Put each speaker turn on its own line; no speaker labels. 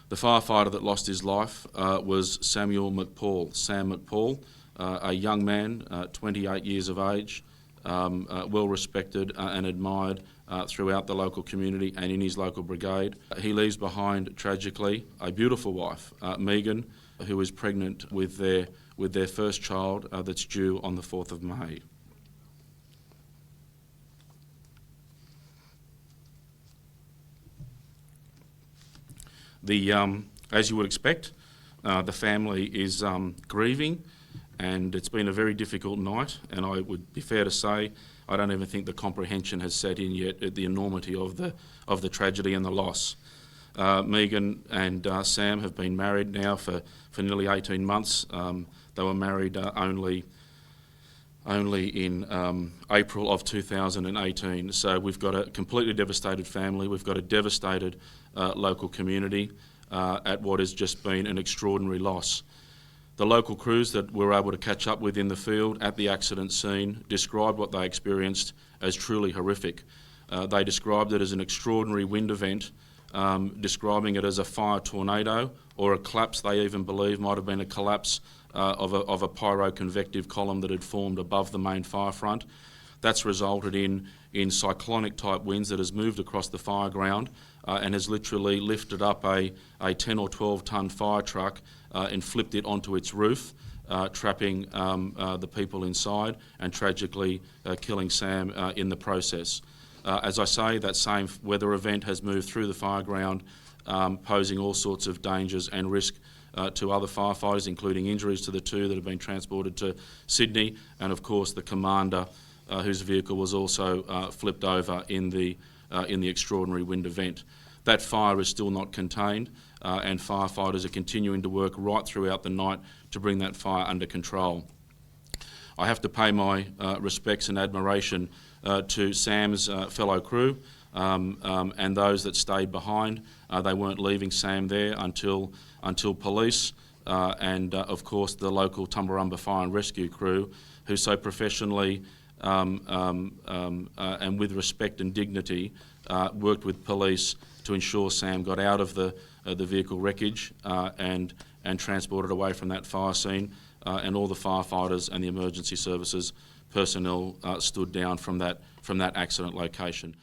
The firefighter that lost his life was Samuel McPaul, Sam McPaul, a young man, 28 years of age, well respected and admired throughout the local community and in his local brigade. He leaves behind, tragically, a beautiful wife, Megan, who is pregnant with their first child that's due on the 4th of May. As you would expect, the family is grieving, and it's been a very difficult night, and I would be fair to say I don't even think the comprehension has set in yet at the enormity of the tragedy and the loss. Megan and Sam have been married now for nearly 18 months. They were married only in April of 2018. So we've got a completely devastated family. We've got a devastated local community at what has just been an extraordinary loss. The local crews that we were able to catch up with in the field at the accident scene described what they experienced as truly horrific. They described it as an extraordinary wind event, describing it as a fire tornado or a collapse. They even believe might have been a collapse of a pyroconvective column that had formed above the main fire front. That's resulted in cyclonic type winds that has moved across the fire ground and has literally lifted up a 10 or 12 tonne fire truck and flipped it onto its roof, trapping the people inside and tragically killing Sam in the process. As I say, that same weather event has moved through the fire ground, posing all sorts of dangers and risk to other firefighters, including injuries to the two that have been transported to Sydney, and of course the commander whose vehicle was also flipped over in the extraordinary wind event. That fire is still not contained, and firefighters are continuing to work right throughout the night to bring that fire under control. I have to pay my respects and admiration to Sam's fellow crew and those that stayed behind. They weren't leaving Sam there until police and of course the local Tumbarumba Fire and Rescue crew, who so professionally and with respect and dignity worked with police to ensure Sam got out of the vehicle wreckage and transported away from that fire scene, and all the firefighters and the emergency services personnel stood down from that accident location.